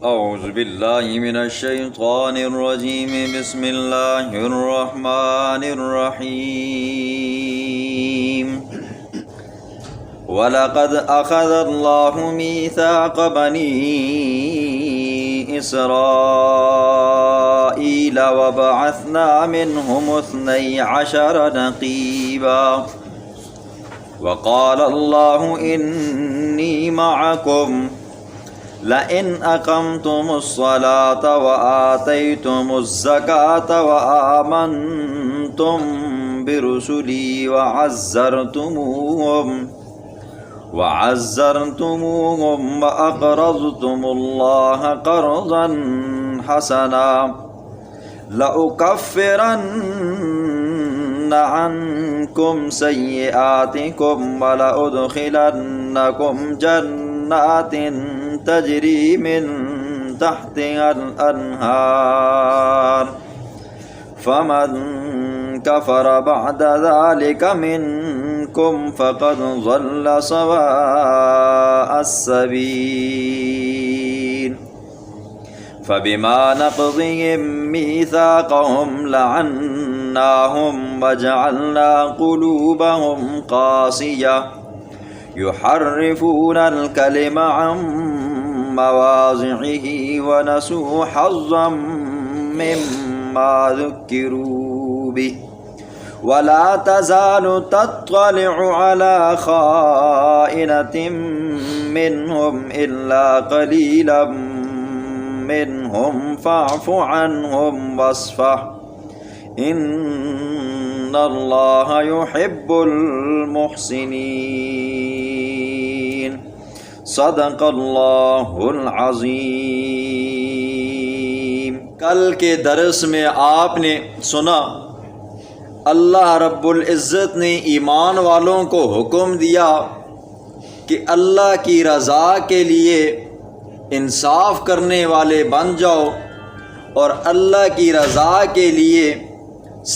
اعوذ باللہ من الشیطان الرجیم بسم اللہ الرحمن الرحیم وَلَقَدْ أَخَذَ اللَّهُ مِيثَاقَ بَنِي إِسْرَائِيلَ وَبَعَثْنَا مِنْهُمُ 12 نَقِيبًا وَقَالَ اللَّهُ إِنِّي مَعَكُمْ لئن أقمتم الصلاة وآتيتم الزكاة وآمنتم برسلي وعزرتموهم وأقرضتم الله قرضا حسنا لأكفرن عنكم سيئاتكم ولأدخلنكم جنات تجری من تحتها الانہار فمن کفر بعد ذلك منکم فقد ضل سواء السبیل فبما نقضهم ميثاقهم لعناهم وجعلنا قلوبهم قاسية يحرفون الكلم عن مواضعه ونسوا حظا مما ذكروا به ولا تزال تطلع على خائنة منهم إلا قليلا منهم فاعف عنهم واصفح إن الله يحب المحسنين صدق اللہ العظیم۔ کل کے درس میں آپ نے سنا اللہ رب العزت نے ایمان والوں کو حکم دیا کہ اللہ کی رضا کے لیے انصاف کرنے والے بن جاؤ اور اللہ کی رضا کے لیے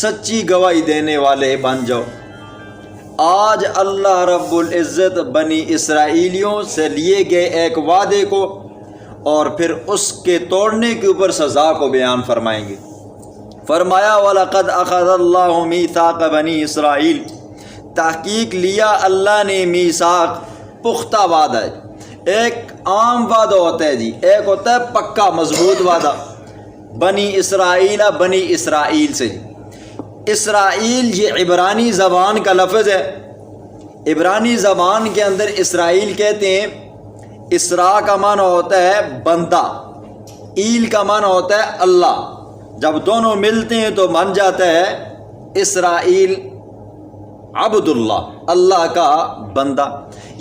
سچی گواہی دینے والے بن جاؤ۔ آج اللہ رب العزت بنی اسرائیلیوں سے لیے گئے ایک وعدے کو اور پھر اس کے توڑنے کے اوپر سزا کو بیان فرمائیں گے۔ فرمایا وَلَقَدْ أَخَذَ اللَّهُ مِيثَاقَ بَنِي إِسْرَائِيلَ، تحقیق لیا اللہ نے میثاق، پختہ وعدہ ہے۔ ایک عام وعدہ ہوتا ہے جی، ایک ہوتا ہے پکا مضبوط وعدہ۔ بنی اسرائیل سے اسرائیل یہ عبرانی زبان کا لفظ ہے۔ عبرانی زبان کے اندر اسرائیل کہتے ہیں، اسرا کا معنی ہوتا ہے بندہ، ایل کا معنی ہوتا ہے اللہ، جب دونوں ملتے ہیں تو بن جاتا ہے اسرائیل عبد اللہ کا بندہ۔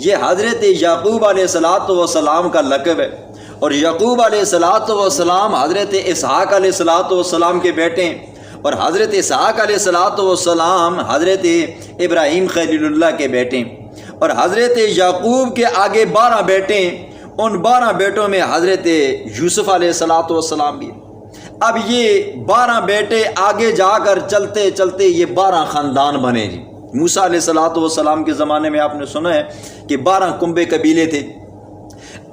یہ حضرت یعقوب علیہ السلام کا لقب ہے، اور یعقوب علیہ السلام حضرت اسحاق علیہ السلام کے بیٹے ہیں، اور حضرت اسحاق علیہ السلام حضرت ابراہیم خلیل اللہ کے بیٹے ہیں، اور حضرت یعقوب کے آگے 12 بیٹے ہیں، ان 12 بیٹوں میں حضرت یوسف علیہ السلام بھی۔ اب یہ 12 بیٹے آگے جا کر چلتے چلتے یہ 12 خاندان بنے جی۔ موسیٰ علیہ السلام کے زمانے میں آپ نے سنا ہے کہ 12 کنبے قبیلے تھے۔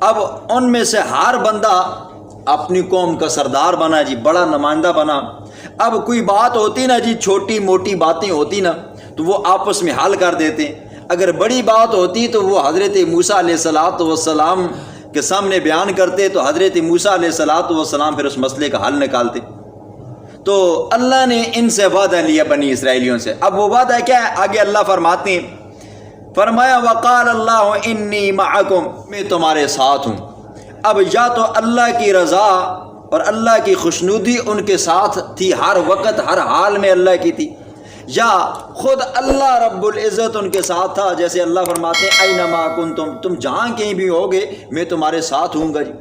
اب ان میں سے ہر بندہ اپنی قوم کا سردار بنا جی، بڑا نمائندہ بنا۔ اب کوئی بات ہوتی نا جی، چھوٹی موٹی باتیں ہوتی نا تو وہ آپس میں حل کر دیتے، اگر بڑی بات ہوتی تو وہ حضرت موسیٰ علیہ السلام کے سامنے بیان کرتے تو حضرت موسیٰ علیہ السلام پھر اس مسئلے کا حل نکالتے۔ تو اللہ نے ان سے وعدہ لیا بنی اسرائیلیوں سے۔ اب وہ وعدہ کیا ہے؟ آگے اللہ فرماتے ہیں، فرمایا وقال اللہ انی معکم، میں تمہارے ساتھ ہوں۔ اب یا تو اللہ کی رضا اور اللہ کی خوشنودی ان کے ساتھ تھی، ہر وقت ہر حال میں اللہ کی تھی، یا خود اللہ رب العزت ان کے ساتھ تھا، جیسے اللہ فرماتے ہیں اینما کنتم، تم جہاں کہیں بھی ہوگے میں تمہارے ساتھ ہوں گا جی۔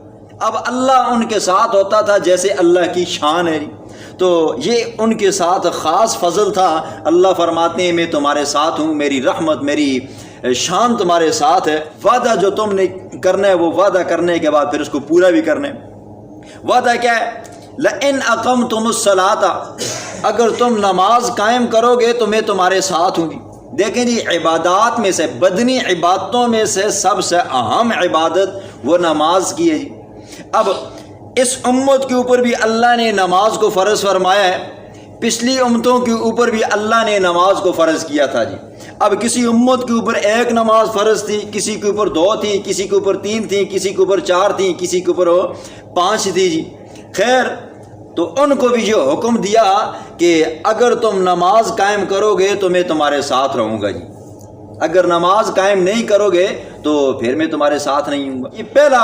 اب اللہ ان کے ساتھ ہوتا تھا جیسے اللہ کی شان ہے جی، تو یہ ان کے ساتھ خاص فضل تھا۔ اللہ فرماتے ہیں میں تمہارے ساتھ ہوں، میری رحمت میری شان تمہارے ساتھ ہے۔ وعدہ جو تم نے کرنا ہے وہ وعدہ کرنے کے بعد پھر اس کو پورا بھی کرنا ہے۔ وعدہ کیا ہے؟ لئن اقمتم الصلاۃ، اگر تم نماز قائم کرو گے تو میں تمہارے ساتھ ہوں گی۔ دیکھیں جی، عبادات میں سے، بدنی عبادتوں میں سے سب سے اہم عبادت وہ نماز کی ہے جی۔ اب اس امت کے اوپر بھی اللہ نے نماز کو فرض فرمایا ہے، پچھلی امتوں کے اوپر بھی اللہ نے نماز کو فرض کیا تھا جی۔ اب کسی امت کے اوپر ایک نماز فرض تھی، کسی کے اوپر 2 تھی، کسی کے اوپر 3 تھیں، کسی کے اوپر 4 تھیں، کسی کے اوپر 5 تھی جی۔ خیر، تو ان کو بھی یہ حکم دیا کہ اگر تم نماز قائم کرو گے تو میں تمہارے ساتھ رہوں گا جی، اگر نماز قائم نہیں کرو گے تو پھر میں تمہارے ساتھ نہیں ہوں گا۔ یہ پہلا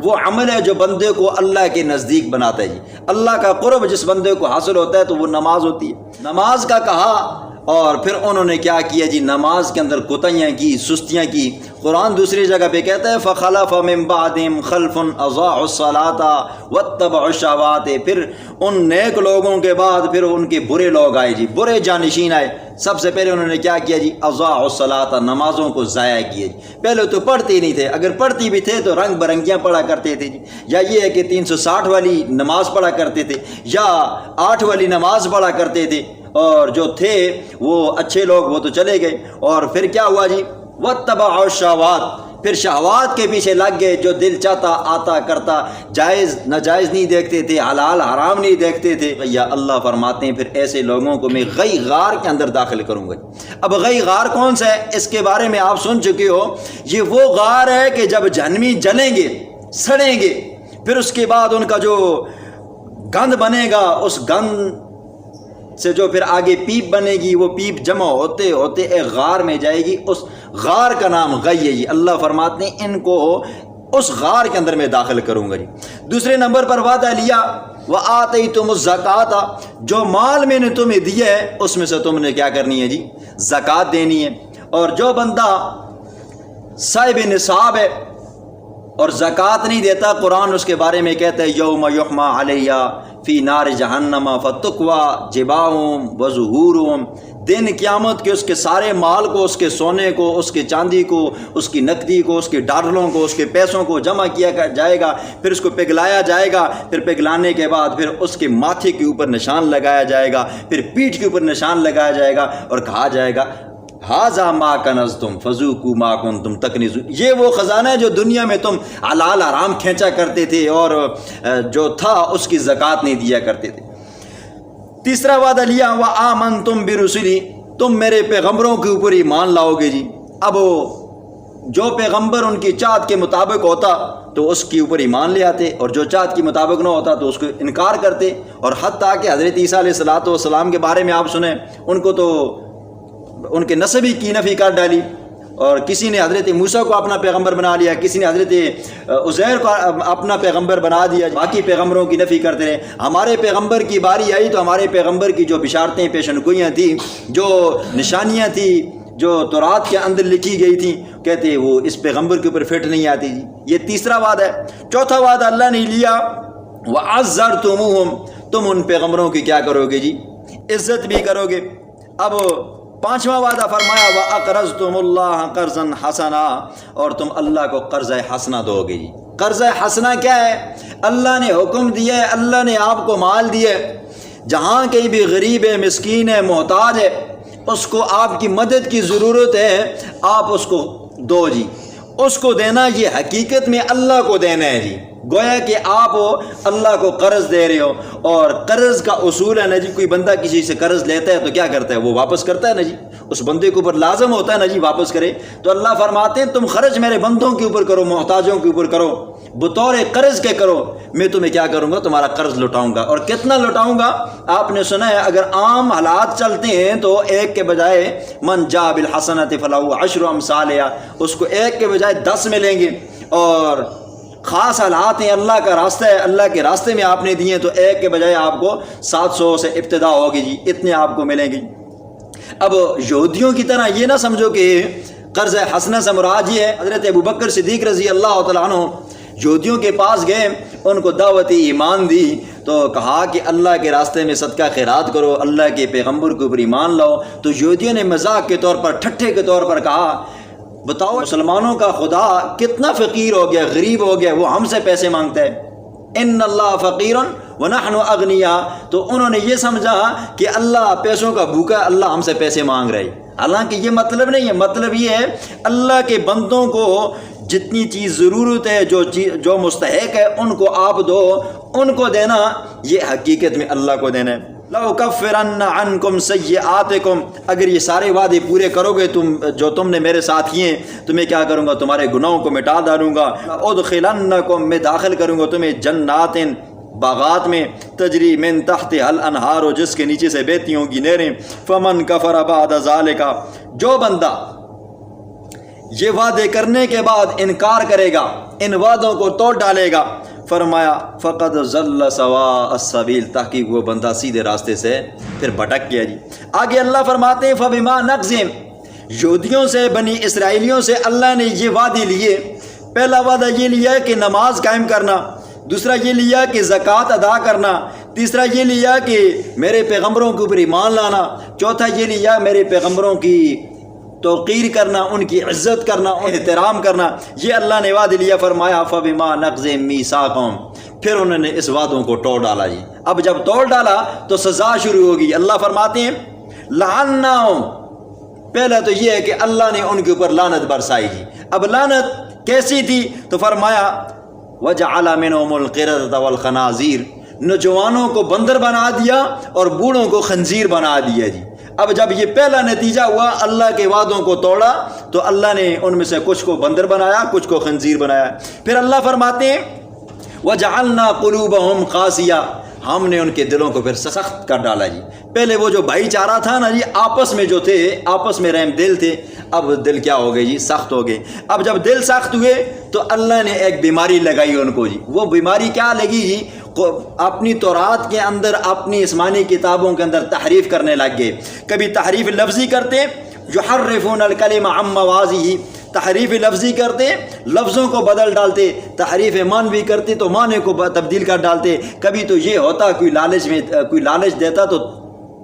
وہ عمل ہے جو بندے کو اللہ کے نزدیک بناتا ہے جی۔ اللہ کا قرب جس بندے کو حاصل ہوتا ہے تو وہ نماز ہوتی ہے۔ نماز کا کہا اور پھر انہوں نے کیا کیا جی، نماز کے اندر کوتاہیاں کی، سستیاں کی۔ قرآن دوسری جگہ پہ کہتا ہے فَخَلَفَ مِن بَعْدِهِمْ خَلْفٌ أَضَاعُوا الصَّلَاةَ وَاتَّبَعُوا الشَّهَوَاتِ، پھر ان نیک لوگوں کے بعد پھر ان کے برے لوگ آئے جی، برے جانشین آئے۔ سب سے پہلے انہوں نے کیا کیا جی، أَضَاعُوا الصَّلَاةَ، نمازوں کو ضائع کیا جی۔ پہلے تو پڑھتے ہی نہیں تھے، اگر پڑھتی بھی تھے تو رنگ برنگیاں پڑھا کرتے تھے جی، یا یہ ہے کہ 360 والی نماز پڑھا کرتے تھے، یا 8 والی نماز پڑھا کرتے تھے، اور جو تھے وہ اچھے لوگ وہ تو چلے گئے۔ اور پھر کیا ہوا جی، وَاتَّبَعُوا الشَّهَوَاتِ، پھر شہوات کے پیچھے لگ گئے، جو دل چاہتا آتا کرتا، جائز ناجائز نہیں دیکھتے تھے، حلال حرام نہیں دیکھتے تھے۔ یا اللہ فرماتے ہیں پھر ایسے لوگوں کو میں غی غار کے اندر داخل کروں گا۔ اب غی غار کون سا ہے، اس کے بارے میں آپ سن چکے ہو، یہ وہ غار ہے کہ جب جہنمی جلیں گے، سڑیں گے، پھر اس کے بعد ان کا جو گند بنے گا، اس گند سے جو پھر آگے پیپ بنے گی، وہ پیپ جمع ہوتے ہوتے ایک غار میں جائے گی، اس غار کا نام غی ہے جی۔ اللہ فرماتے ہیں ان کو اس غار کے اندر میں داخل کروں گا جی۔ دوسرے نمبر پر وعدہ لیا وَآتَيْتُمُ الزَّكَاةَ، جو مال میں نے تمہیں دیا ہے اس میں سے تم نے کیا کرنی ہے جی، زکوٰۃ دینی ہے۔ اور جو بندہ صاحب نصاب ہے اور زکوٰۃ نہیں دیتا، قرآن اس کے بارے میں کہتا ہے یوم یحمى علیہ فی نار جہنم فتکوی جباہم وظہورہم، دن قیامت کے اس کے سارے مال کو، اس کے سونے کو، اس کے چاندی کو، اس کی نقدی کو، اس کے ڈالروں کو، اس کے پیسوں کو جمع کیا جائے گا، پھر اس کو پگھلایا جائے گا، پھر پگھلانے کے بعد پھر اس کے ماتھے کے اوپر نشان لگایا جائے گا، پھر پیٹھ کے اوپر نشان لگایا جائے گا اور کہا جائے گا ھذا ما کنزتم فذوقوا ما کنتم تکنزون، یہ وہ خزانہ ہے جو دنیا میں تم حلال حرام کھینچا کرتے تھے اور جو تھا اس کی زکوٰۃ نہیں دیا کرتے تھے۔ تیسرا وعدہ لیا وآمنتم برسلی، تم میرے پیغمبروں کے اوپر ایمان لاؤ گے جی۔ اب جو پیغمبر ان کی چاہت کے مطابق ہوتا تو اس کے اوپر ایمان لے آتے، اور جو چاہت کے مطابق نہ ہوتا تو اس کو انکار کرتے۔ اور حتیٰ کہ حضرت عیسیٰ علیہ السلام کے بارے میں آپ سنیں، ان کو تو ان کے نسب ہی کی نفی کر ڈالی، اور کسی نے حضرت موسیٰ کو اپنا پیغمبر بنا لیا، کسی نے حضرت عزیر کو اپنا پیغمبر بنا دیا، باقی پیغمبروں کی نفی کرتے رہے۔ ہمارے پیغمبر کی باری آئی تو ہمارے پیغمبر کی جو بشارتیں پیشن گوئیاں تھیں، جو نشانیاں تھیں، جو تورات کے اندر لکھی گئی تھیں، کہتے وہ اس پیغمبر کے اوپر فٹ نہیں آتی جی۔ یہ تیسرا وعدہ ہے۔ چوتھا وعدہ اللہ نے لیا وَعَزَّرْتُمُوهُمْ، تم ان پیغمبروں کی کیا کرو گے جی، عزت بھی کرو گے۔ اب پانچواں وعدہ فرمایا وَأَقْرَضْتُمُ اللَّهَ قَرْضًا حَسَنًا، اور تم اللہ کو قرض حسنہ دو گے جی۔ قرض حسنہ کیا ہے؟ اللہ نے حکم دیا ہے، اللہ نے آپ کو مال دیا ہے، جہاں کہیں بھی غریب ہے، مسکین ہے، محتاج ہے، اس کو آپ کی مدد کی ضرورت ہے، آپ اس کو دو جی۔ اس کو دینا یہ حقیقت میں اللہ کو دینا ہے جی، گویا کہ آپ اللہ کو قرض دے رہے ہو۔ اور قرض کا اصول ہے نا جی، کوئی بندہ کسی سے قرض لیتا ہے تو کیا کرتا ہے، وہ واپس کرتا ہے نا جی، اس بندے کے اوپر لازم ہوتا ہے نا جی واپس کرے۔ تو اللہ فرماتے ہیں تم خرچ میرے بندوں کے اوپر کرو، محتاجوں کے اوپر کرو، بطور قرض کے کرو، میں تمہیں کیا کروں گا، تمہارا قرض لٹاؤں گا۔ اور کتنا لٹاؤں گا؟ آپ نے سنا ہے اگر عام حالات چلتے ہیں تو ایک کے بجائے من جاء بالحسنۃ فلہ عشر امثالہا، اس کو ایک کے بجائے 10 ملیں گے۔ اور خاص حالات ہیں، اللہ کا راستہ ہے، اللہ کے راستے میں آپ نے دیے تو ایک کے بجائے آپ کو 700 سے ابتدا ہوگی جی، اتنے آپ کو ملیں گے۔ اب یہودیوں کی طرح یہ نہ سمجھو کہ قرض حسنہ سے مراد یہ ہے۔ حضرت ابوبکر صدیق رضی اللہ تعالیٰ عنہ یہودیوں کے پاس گئے، ان کو دعوت ایمان دی تو کہا کہ اللہ کے راستے میں صدقہ خیرات کرو، اللہ کے پیغمبر کے اوپر ایمان لاؤ۔ تو یہودیوں نے مذاق کے طور پر، ٹھٹھے کے طور پر کہا بتاؤ مسلمانوں کا خدا کتنا فقیر ہو گیا، غریب ہو گیا، وہ ہم سے پیسے مانگتا ہے، ان اللہ فقیر ونحن اغنیاء۔ تو انہوں نے یہ سمجھا کہ اللہ پیسوں کا بھوکا، اللہ ہم سے پیسے مانگ رہے۔ حالانکہ یہ مطلب نہیں ہے، مطلب یہ ہے اللہ کے بندوں کو جتنی چیز ضرورت ہے، جو مستحق ہے ان کو آپ دو، ان کو دینا یہ حقیقت میں اللہ کو دینا ہے۔ لَأُكَفِّرَنَّ عَنْكُمْ سَيِّئَاتِكُمْ، اگر یہ سارے وعدے پورے کرو گے تم نے میرے ساتھ کیے، تمہیں کیا کروں گا، تمہارے گناہوں کو مٹا ڈالوں گا۔ لَأُدْخِلَنَّكُمْ، میں داخل کروں گا تمہیں جنات، باغات میں، تجری من تحتہا الانہار، جس کے نیچے سے بہتی ہوں گی نہریں۔ فمن کفر بعد ذالک، جو بندہ یہ وعدے کرنے کے بعد انکار کرے گا، ان وعدوں کو توڑ ڈالے گا، فرمایا فقد ضل سواء السبیل، تحقیق وہ بندہ سیدھے راستے سے پھر بھٹک گیا جی۔ آگے اللہ فرماتے ہیں فبما نقضہم، یہودیوں سے، بنی اسرائیلیوں سے اللہ نے یہ وعدے لیے۔ پہلا وعدہ یہ لیا کہ نماز قائم کرنا، دوسرا یہ لیا کہ زکوٰۃ ادا کرنا، تیسرا یہ لیا کہ میرے پیغمبروں کے اوپر ایمان لانا، چوتھا یہ لیا میرے پیغمبروں کی توقیر کرنا، ان کی عزت کرنا، احترام کرنا، یہ اللہ نے وعدہ لیا۔ فرمایا فبما نقضہم میثاقہم، پھر انہوں نے اس وعدوں کو توڑ ڈالا جی۔ اب جب توڑ ڈالا تو سزا شروع ہوگی۔ اللہ فرماتے ہیں لعناہم، پہلا تو یہ ہے کہ اللہ نے ان کے اوپر لعنت برسائی جی۔ اب لعنت کیسی تھی؟ تو فرمایا وجعل منہم القردۃ والخنازیر، نوجوانوں کو بندر بنا دیا اور بوڑھوں کو خنزیر بنا دیا جی۔ اب جب یہ پہلا نتیجہ ہوا، اللہ کے وعدوں کو توڑا، تو اللہ نے ان میں سے کچھ کو بندر بنایا، کچھ کو خنزیر بنایا۔ پھر اللہ فرماتے ہیں وجعلنا قلوبہم قاسیہ، ہم نے ان کے دلوں کو پھر سخت کر ڈالا جی۔ پہلے وہ جو بھائی چارہ تھا نا جی، آپس میں جو تھے، آپس میں رحم دل تھے، اب دل کیا ہو گئے جی؟ سخت ہو گئے۔ اب جب دل سخت ہوئے تو اللہ نے ایک بیماری لگائی ان کو جی۔ وہ بیماری کیا لگی جی؟ اپنی تورات کے اندر، اپنی آسمانی کتابوں کے اندر تحریف کرنے لگ گئے۔ کبھی تحریف لفظی کرتے، یحرفون الکلم عن مواضعہ، تحریف لفظی کرتے، لفظوں کو بدل ڈالتے، تحریف معنوی کرتے تو معنی کو تبدیل کر ڈالتے۔ کبھی تو یہ ہوتا کوئی لالچ دیتا تو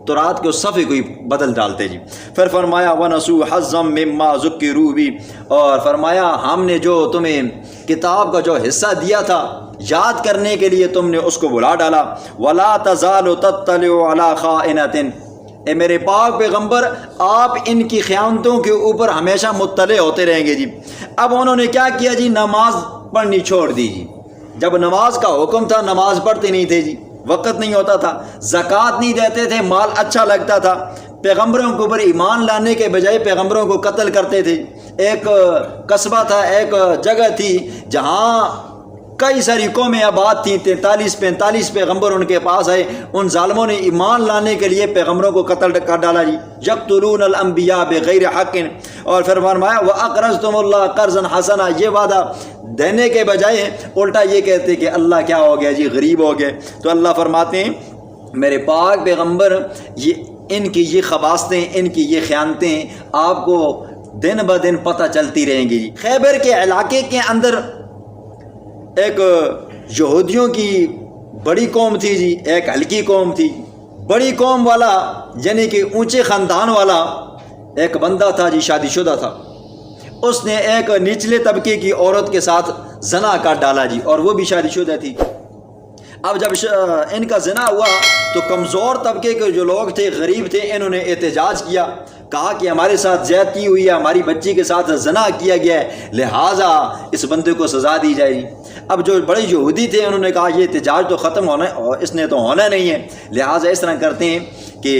تورات کے اس صفحے کو ہی بدل ڈالتے جی۔ پھر فرمایا وَنَسُوا حَظًّا مِّمَّا ذُكِّرُوا بِهِ، اور فرمایا ہم نے جو تمہیں کتاب کا جو حصہ دیا تھا یاد کرنے کے لیے، تم نے اس کو بلا ڈالا۔ وَلَا تَزَالُ تَطَّلِعُ عَلَىٰ خَائِنَةٍ، اے میرے پاک پیغمبر آپ ان کی خیانتوں کے اوپر ہمیشہ مطلع ہوتے رہیں گے جی۔ اب انہوں نے کیا کیا جی؟ نماز پڑھنی چھوڑ دی جی۔ جب نماز کا حکم تھا نماز پڑھتے نہیں تھے جی، وقت نہیں ہوتا تھا، زکوٰۃ نہیں دیتے تھے، مال اچھا لگتا تھا، پیغمبروں کے اوپر ایمان لانے کے بجائے پیغمبروں کو قتل کرتے تھے۔ ایک قصبہ تھا، ایک جگہ تھی جہاں کئی ساری قومیں آباد تھیں، 43-45 پیغمبر ان کے پاس آئے، ان ظالموں نے ایمان لانے کے لیے پیغمبروں کو قتل کر ڈالا جی۔ یقتلون الانبیاء بغیر حق، اور پھر فرمایا وَأَقْرَضْتُمُ اللَّهَ قَرْضًا حَسَنًا، یہ وعدہ دینے کے بجائے الٹا یہ کہتے کہ اللہ کیا ہو گیا جی؟ غریب ہو گئے۔ تو اللہ فرماتے ہیں میرے پاک پیغمبر ان کی یہ خباثتیں، ان کی یہ خیانتیں آپ کو دن بدن پتہ چلتی رہیں گی جی۔ خیبر کے علاقے کے اندر ایک یہودیوں کی بڑی قوم تھی جی، ایک ہلکی قوم تھی۔ بڑی قوم والا یعنی کہ اونچے خاندان والا ایک بندہ تھا جی، شادی شدہ تھا، اس نے ایک نچلے طبقے کی عورت کے ساتھ زنا کر ڈالا جی، اور وہ بھی شادی شدہ تھی۔ اب جب ان کا زنا ہوا تو کمزور طبقے کے جو لوگ تھے، غریب تھے، انہوں نے احتجاج کیا، کہا کہ ہمارے ساتھ زیادتی ہوئی ہے، ہماری بچی کے ساتھ زنا کیا گیا ہے، لہٰذا اس بندے کو سزا دی جائے گی۔ اب جو بڑے یہودی تھے انہوں نے کہا یہ احتجاج تو ختم ہونا ہے، اس نے تو ہونا نہیں ہے، لہٰذا اس طرح کرتے ہیں کہ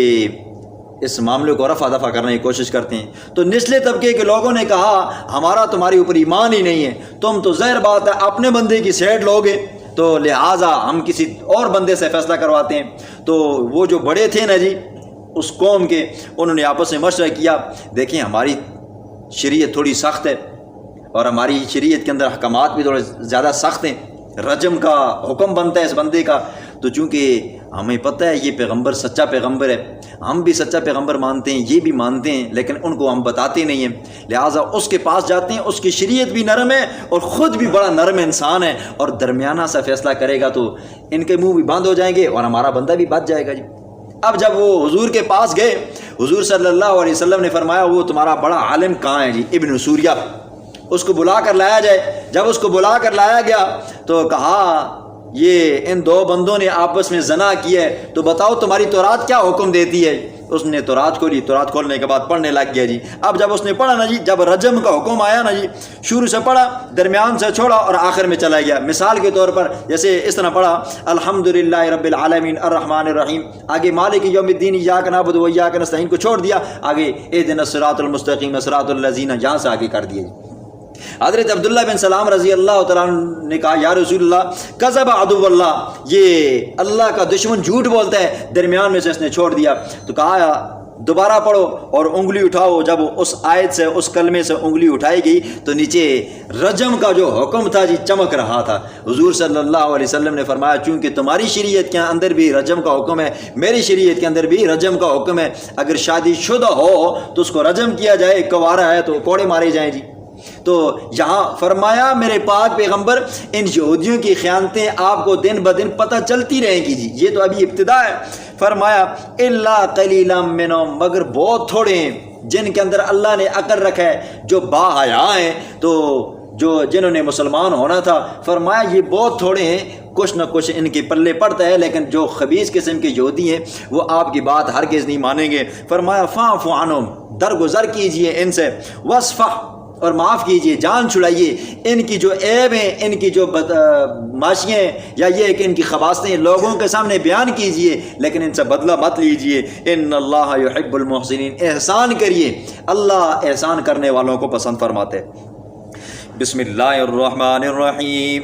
اس معاملے کو رفع دفع کرنے کی کوشش کرتے ہیں۔ تو نچلے طبقے کے لوگوں نے کہا ہمارا تمہارے اوپر ایمان ہی نہیں ہے، تم تو ظاہر بات ہے اپنے بندے کی سائڈ لوگے، تو لہٰذا ہم کسی اور بندے سے فیصلہ کرواتے ہیں۔ تو وہ جو بڑے تھے نا جی اس قوم کے، انہوں نے آپس میں مشورہ کیا، دیکھیں ہماری شریعت تھوڑی سخت ہے اور ہماری شریعت کے اندر احکامات بھی تھوڑے زیادہ سخت ہیں، رجم کا حکم بنتا ہے اس بندے کا، تو چونکہ ہمیں پتہ ہے یہ پیغمبر سچا پیغمبر ہے، ہم بھی سچا پیغمبر مانتے ہیں، یہ بھی مانتے ہیں، لیکن ان کو ہم بتاتے نہیں ہیں، لہٰذا اس کے پاس جاتے ہیں، اس کی شریعت بھی نرم ہے اور خود بھی بڑا نرم انسان ہے، اور درمیانہ سا فیصلہ کرے گا تو ان کے منہ بھی بند ہو جائیں گے اور ہمارا بندہ بھی بچ جائے گا جی۔ اب جب وہ حضور کے پاس گئے، حضور صلی اللہ علیہ وسلم نے فرمایا وہ تمہارا بڑا عالم کہاں ہے جی؟ ابن سوریہ، اس کو بلا کر لایا جائے۔ جب اس کو بلا کر لایا گیا تو کہا یہ ان دو بندوں نے آپس میں زنا کیا ہے، تو بتاؤ تمہاری تورات کیا حکم دیتی ہے؟ اس نے تورات کھولی، تورات کھولنے کے بعد پڑھنے لگ گیا جی۔ اب جب اس نے پڑھا نا جی، جب رجم کا حکم آیا نا جی، شروع سے پڑھا، درمیان سے چھوڑا اور آخر میں چلا گیا۔ مثال کے طور پر جیسے اس طرح پڑھا الحمدللہ رب العالمین الرحمن الرحیم، آگے مالک یوم الدین ایاک نعبد و ایاک نستعین کو چھوڑ دیا، آگے اہدنا الصراط المستقیم صراط الذین، یہاں سے آگے کر دیا جی۔ حضرت عبداللہ بن سلام رضی اللہ تعالیٰ عنہ نے کہا یا رسول اللہ کذب عدو اللہ، یہ اللہ کا دشمن جھوٹ بولتا ہے، درمیان میں سے اس نے چھوڑ دیا۔ تو کہا دوبارہ پڑھو اور انگلی اٹھاؤ۔ جب اس آیت سے، اس کلمے سے انگلی اٹھائی گئی تو نیچے رجم کا جو حکم تھا جی چمک رہا تھا۔ حضور صلی اللہ علیہ وسلم نے فرمایا چونکہ تمہاری شریعت کے اندر بھی رجم کا حکم ہے، میری شریعت کے اندر بھی رجم کا حکم ہے، اگر شادی شدہ ہو تو اس کو رجم کیا جائے، کوارا ہے تو کوڑے مارے جائیں جی۔ تو یہاں فرمایا میرے پاک پیغمبر ان یہودیوں کی خیانتیں آپ کو دن بدن پتہ چلتی رہیں گی جی، یہ تو ابھی ابتدا ہے۔ فرمایا الا قلیلا منہم، مگر بہت تھوڑے ہیں جن کے اندر اللہ نے عقل رکھا ہے، جو با حیا ہیں، تو جنہوں نے مسلمان ہونا تھا۔ فرمایا یہ بہت تھوڑے ہیں، کچھ نہ کچھ ان کے پلے پڑتا ہے، لیکن جو خبیث قسم کے یہودی ہیں وہ آپ کی بات ہرگز نہیں مانیں گے۔ فرمایا فاعف عنہم، درگزر کیجئے ان سے، واصفح، اور معاف کیجئے، جان چھڑائیے، ان کی جو عیب ہیں، ان کی جو معاشیاں یا یہ ہے کہ ان کی خباثتیں لوگوں کے سامنے بیان کیجئے، لیکن ان سے بدلہ مت لیجئے۔ ان اللہ یحب المحسنین، احسان کریے، اللہ احسان کرنے والوں کو پسند فرماتے۔ بسم اللہ الرحمن الرحیم۔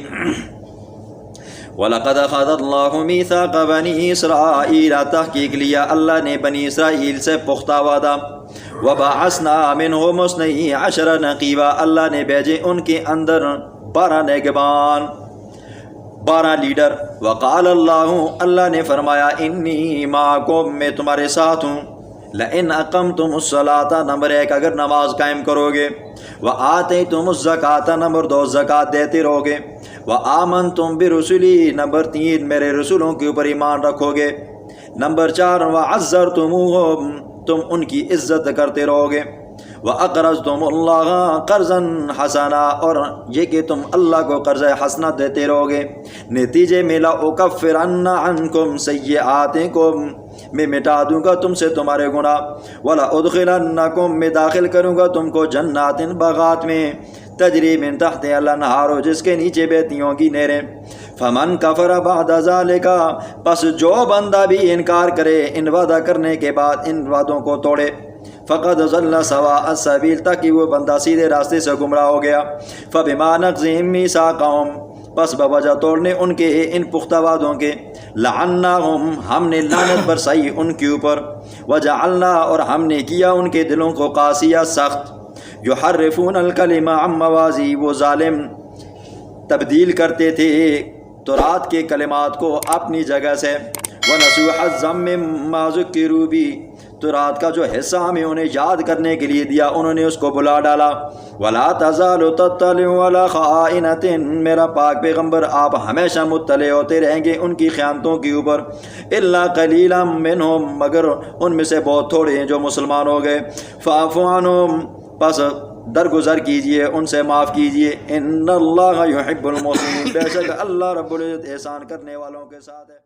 وَلَقَدْ أَخَذَ اللَّهُ مِيثَاقَ بَنِي إِسْرَائِيلَ، تحقیق لیا اللہ نے بنی اسرائیل سے پختہ وعدہ۔ وَبَعَثْنَا مِنْهُمُ اثْنَيْ عَشَرَ نَقِيبًا، اللہ نے بھیجے ان کے اندر 12 نگہبان، 12 لیڈر۔ وقال اللہ نے فرمایا انی معکم، میں تمہارے ساتھ ہوں۔ لئن اقمتم الصلاۃ، نمبر 1 اگر نماز قائم کرو گے، وآتیتم الزکاۃ، نمبر 2 زکوٰۃ دیتے رہو گے، وآمنتم برسلی، نمبر 3 میرے رسولوں کے اوپر ایمان رکھو گے، نمبر 4 وعزرتموہم، تم ان کی عزت کرتے رہو گے، وَأَقْرَضْتُمُ اللَّهَ قَرْضًا حَسَنًا، اور یہ کہ تم اللہ کو قرض حسنہ دیتے رہو گے، نتیجے میں لَأُكَفِّرَنَّ عَنْكُمْ سَيِّئَاتِكُمْ، میں مٹا دوں گا تم سے تمہارے گناہ، وَلَأُدْخِلَنَّكُمْ، میں داخل کروں گا تم کو جنات، باغات میں، تجری من تحت الانہار، جس کے نیچے بہتی ہوں گی نہریں۔ فمن کفر بعد ذالک، پس جو بندہ بھی انکار کرے ان وعدہ کرنے کے بعد، ان وعدوں کو توڑے، فقد ضل سواء السبیل، تاکہ وہ بندہ سیدھے راستے سے گمراہ ہو گیا۔ فبما نقضهم میثاقهم، پس بوجہ توڑنے ان کے ان پختہ وعدوں کے، لعناہم، ہم نے لعنت برسائی ان کے اوپر، وجعلنا، اور ہم نے کیا ان کے دلوں کو قاسیہ، سخت، یحرفون الکلم عن مواضع، وہ ظالم تبدیل کرتے تھے تورات کے کلمات کو اپنی جگہ سے، ونسوا حظا مما ذکروا بہ، تورات کا جو حصہ ہمیں انہیں یاد کرنے کے لیے دیا انہوں نے اس کو بلا ڈالا۔ ولا تزال تطلع علی خائنۃ، میرا پاک پیغمبر آپ ہمیشہ مطلع ہوتے رہیں گے ان کی خیانتوں کے اوپر، الا قلیلا منہم، مگر ان میں سے بہت تھوڑے ہیں جو مسلمان ہو گئے۔ فاعف عنہم، پس درگزر کیجئے ان سے، معاف کیجئے۔ ان اللہ یحب المحسنین، بے شک اللہ رب العزت احسان کرنے والوں کے ساتھ ہے۔